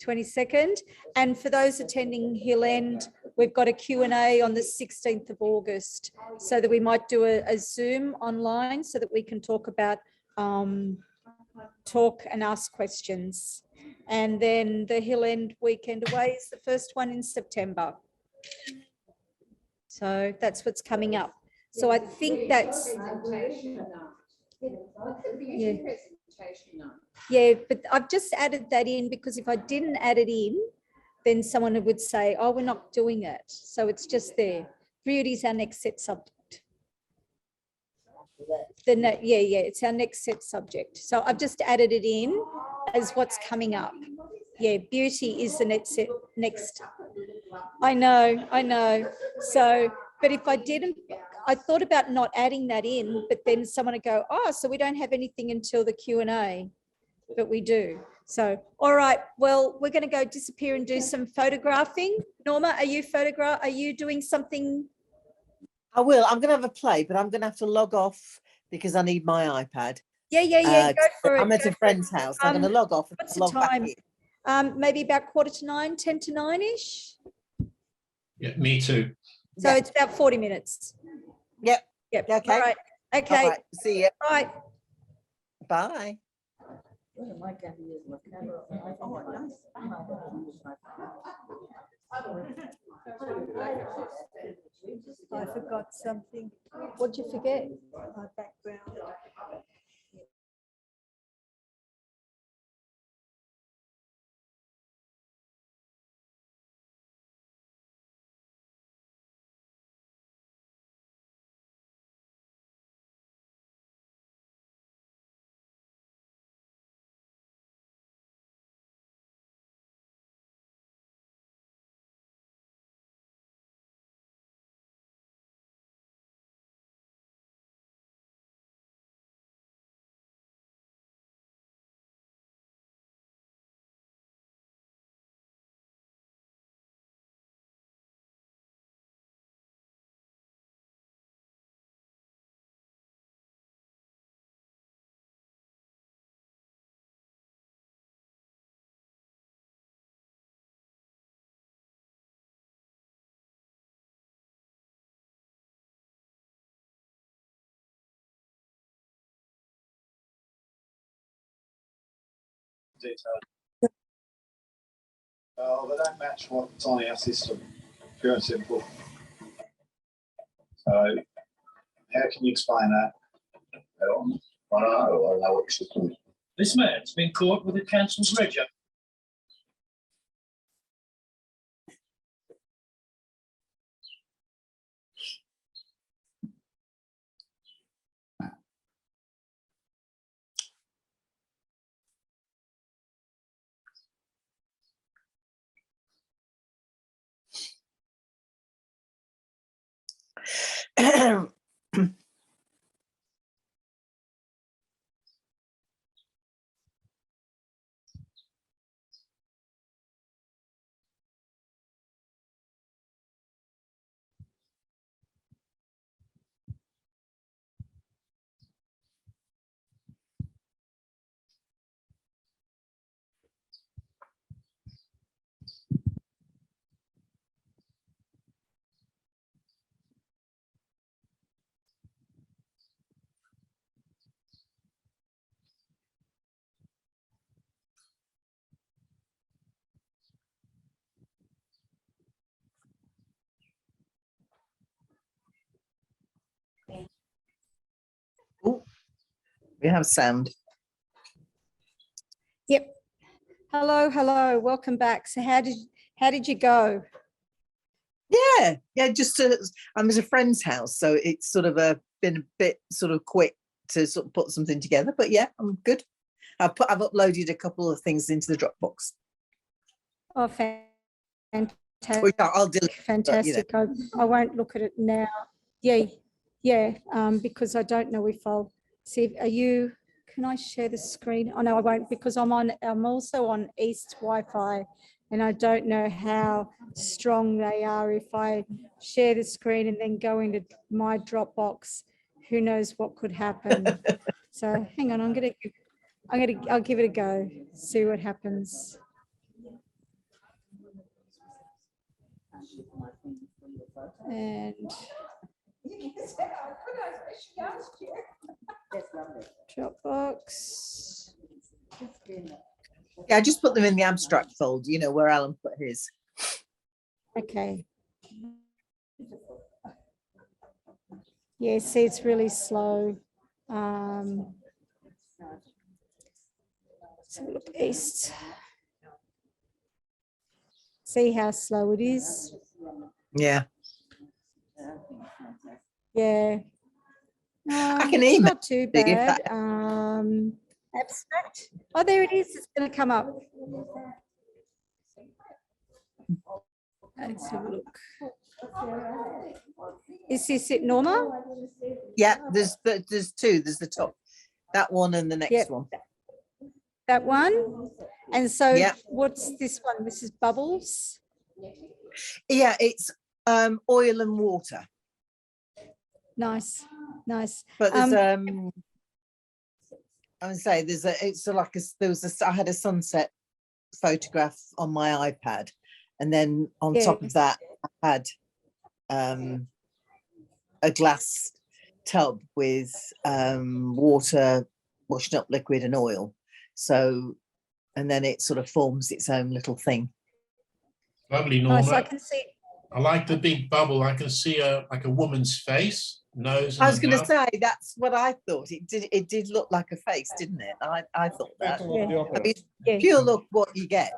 22nd. And for those attending Hill End, we've got a Q&A on the 16th of August, so that we might do a Zoom online so that we can talk about talk and ask questions. And then the Hill End weekend away is the first one in September. So that's what's coming up. So I think that's, yeah, but I've just added that in because if I didn't add it in, then someone would say, oh, we're not doing it. So it's just there. Beauty is our next set subject. Yeah, it's our next set subject. So I've just added it in as what's coming up. Yeah, beauty is the next. I know. So, but if I didn't, I thought about not adding that in, but then someone would go, oh, so we don't have anything until the Q&A, but we do. So, all right, well, we're going to go disappear and do some photographing. Norma, are you doing something? I will. I'm going to have a play, but I'm going to have to log off because I need my iPad. Yeah, go for it. I'm at a friend's house. I'm going to log off and What's the log back time? in. Maybe about 8:45, 10 to 9-ish. Yeah, me too. So Yeah. it's about 40 minutes. Yep. Yep. Okay. All right. Okay. All right. See you. All right. Bye. I forgot something, What'd you forget? my background. Details. Oh, they don't match what's on our system, pure and simple. So, how can you explain that? I don't know what you should do. This man's been caught with a council's ledger. We have sound. Yep. Hello, hello. Welcome back. So how did you go? Yeah, just I'm at a friend's house, so it's sort of been a bit sort of quick to sort of put something together. But yeah, I'm good. I've uploaded a couple of things into the Dropbox. Oh, fantastic. Which I'll delete. Fantastic. I won't look at it now. Yeah. Because I don't know if I'll see. Can I share the screen? Oh no, I won't, because I'm also on East Wi-Fi, and I don't know how strong they are. If I share the screen and then go into my Dropbox, who knows what could happen. So hang on, I'll give it a go, see what happens. And Dropbox. Yeah, I just put them in the abstract folder, you know, where Alan put his. Okay. Yeah, see, it's really slow. So look east. See how slow it is? Yeah. Yeah. I can It's email not too it if bad. that- Abstract. Oh, there it is. It's going to come up. Let's have a look. Is this it, Norma? Yeah, there's two. There's the top, that one and the next Yep. one. That one. And so Yep. what's this one? This is bubbles. Yeah, it's oil and water. Nice. But there's I would say I had a sunset photograph on my iPad, and then on top of that I had a glass tub with water washing up liquid and oil. So, and then it sort of forms its own little thing. Lovely, Norma. Nice, I can see. I like the big bubble. I can see like a woman's face, nose. I was going to say, that's what I thought. It did look like a face, didn't it? I thought that. I mean, if you look what you get.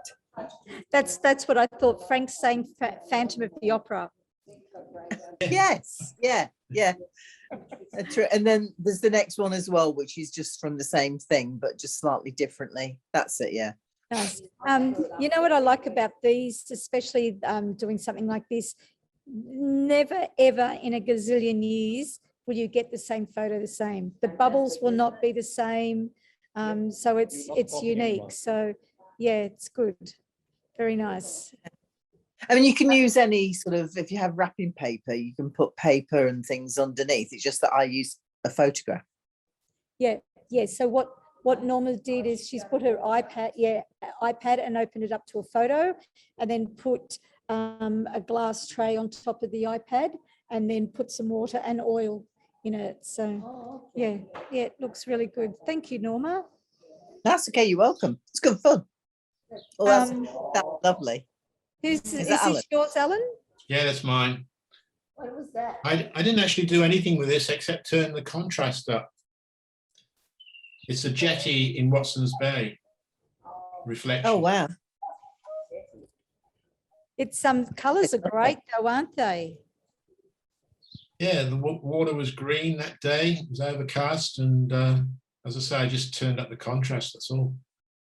That's what I thought. Frank's saying Phantom of the Opera. Yes, yeah. And then there's the next one as well, which is just from the same thing, but just slightly differently. That's it, yeah. Nice. You know what I like about these, especially doing something like this, never ever in a gazillion years will you get the same photo the same. The bubbles will not be the same. So it's unique. So yeah, it's good. Very nice. I mean, you can use any sort of, if you have wrapping paper, you can put paper and things underneath. It's just that I use a photograph. Yeah. So what Norma did is she's put her iPad and opened it up to a photo, and then put a glass tray on top of the iPad, and then put some water and oil in it. So yeah, it looks really good. Thank you, Norma. That's okay. You're welcome. It's good fun. Well, that's lovely. Is this yours, Alan? Yeah, that's mine. What was that? I didn't actually do anything with this except turn the contrast up. It's a jetty in Watson's Bay. Reflection. Oh, wow. It's colours are great though, aren't they? Yeah, the water was green that day. It was overcast, and as I say, I just turned up the contrast. That's all.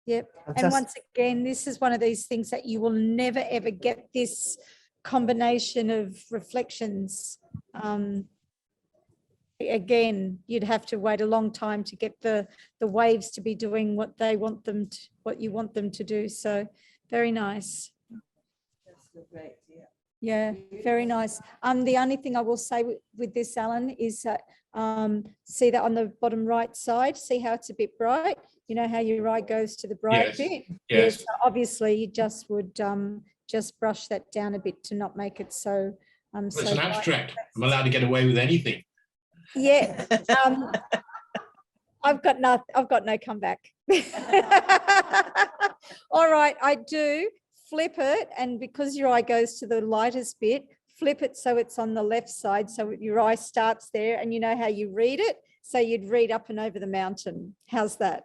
Yep. Fantastic. And once again, this is one of these things that you will never ever get this combination of reflections. Again, you'd have to wait a long time to get the waves to be doing what they want them to, what you want them to do. So very nice. Great, yeah, very nice. The only thing I will say with this, Alan, is that see that on the bottom right side, see how it's a bit bright? You know how your eye goes to the bright bit? Yes. So obviously you just would just brush that down a bit to not make it so Well, it's so an bright. abstract. I'm allowed to get away with anything. Yeah. I've got no comeback. All right, I do flip it, and because your eye goes to the lightest bit, flip it so it's on the left side, so your eye starts there, and you know how you read it. So you'd read up and over the mountain. How's that?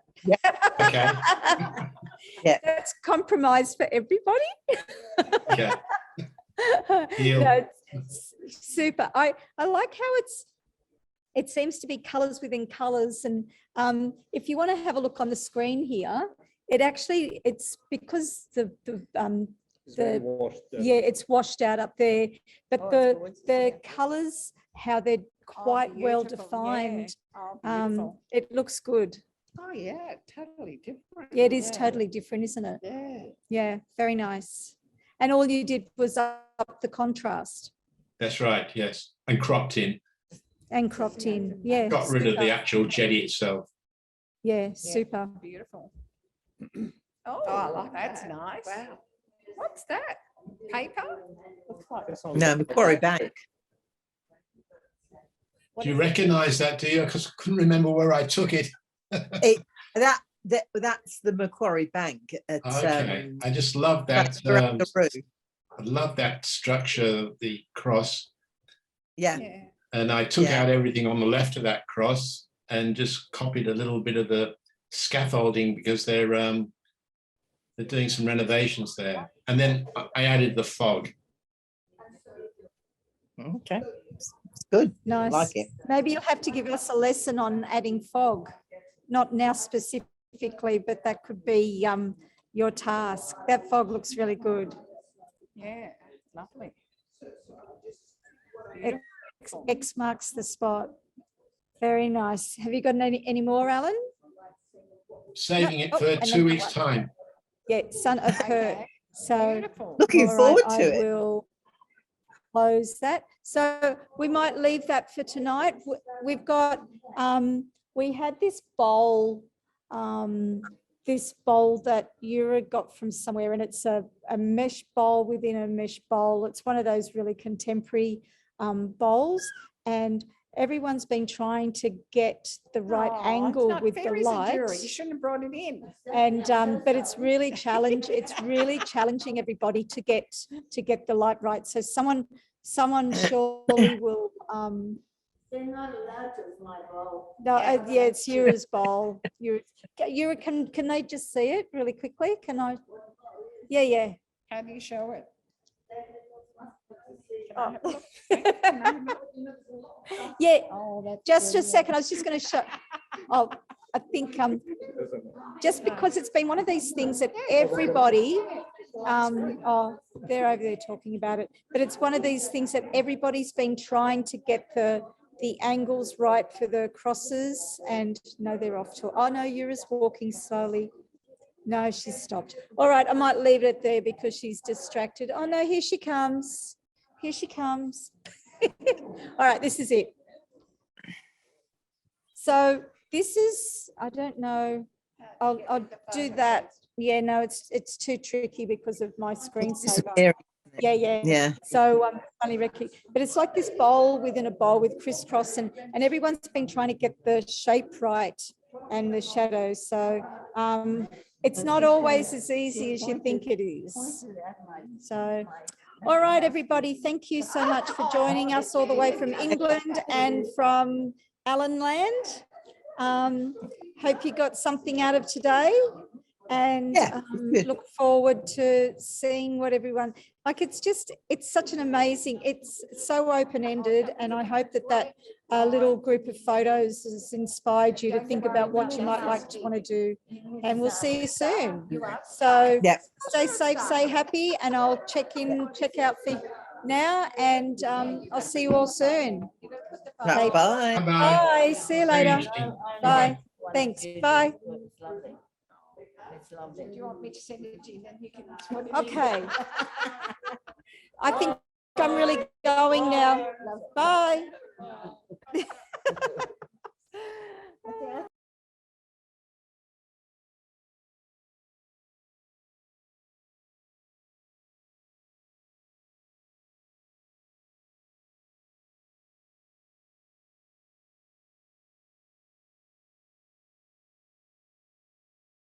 Okay. Yeah. That's compromise for everybody. Okay. Deal. No, it's super. I like how it seems to be colors within colors. And if you want to have a look on the screen here, it's because it's washed out up there, but the colors, how they're quite well defined. It looks good. Oh, yeah, totally different. Yeah, it is totally different, isn't it? Yeah. Yeah, very nice. And all you did was up the contrast That's right. Yes. And cropped in. and cropped in. Yeah. Got rid of the super. actual jetty itself. Yeah, super. Beautiful. Oh, I like that's that. nice. Wow. What's that? Paper? No, Macquarie Bank. Do you recognise that, do you? Because I couldn't remember where I took it. That's the Macquarie Bank at Okay. I just love that. Barangaroo. I love that structure, the cross. Yeah. And I took Yeah. out everything on the left of that cross and just copied a little bit of the scaffolding because they're doing some renovations there. And then I added the fog. Okay. It's good. Nice. Like it. Maybe you'll have to give us a lesson on adding fog. Not now specifically, but that could be your task. That fog looks really good. Yeah, lovely. X marks the spot. Very nice. Have you got any more, Alan? Saving No, it oh, for and 2 then weeks' that time. Yeah, son of Kurt. Okay. So Beautiful. Looking all forward right, to I it. will close that. So we might leave that for tonight. We've got, we had this bowl that Yura got from somewhere, and it's a mesh bowl within a mesh bowl. It's one of those really contemporary bowls, and everyone's been trying to get the right angle with the light. You shouldn't have brought it in. And but it's really challenging everybody to get the light right. So someone surely will They're not allowed to, it's my bowl. no, yeah, it's Yura's bowl. Yura, can they just see it really quickly? Can I? Yeah. How do you show it? Oh. Can I have a look? Yeah, Oh, that's just a second. I was just going to show. Oh, I think just because it's been one of these things that everybody, oh, they're over there talking about it, but it's one of these things that everybody's been trying to get the angles right for the crosses, and no, they're off to. Oh no, Yura's walking slowly. No, she's stopped. All right, I might leave it there because she's distracted. Oh no, here she comes. Here she comes. All right, this is it. So this is, I don't know. I'll do that. Yeah, no, it's too tricky because of my screensaver. Yeah. So funny, Ricky. But it's like this bowl within a bowl with crisscross, and everyone's been trying to get the shape right and the shadows. So it's not always as easy as you think it is. So, all right, everybody, thank you so much for joining us all the way from England and from Allen Land. Hope you got something out of today, and look forward to seeing what everyone, like, it's such an amazing, it's so open-ended, and I hope that little group of photos has inspired you to think about what you might like to want to do, and we'll see you soon. So stay safe, stay happy, and I'll check out for now, and I'll see you all soon. Bye. Bye. Bye. See you later. Bye. Thanks. Bye. It's lovely. It's lovely. Do you want me to send it to you? Then you can. Okay. I think I'm really going now. Bye.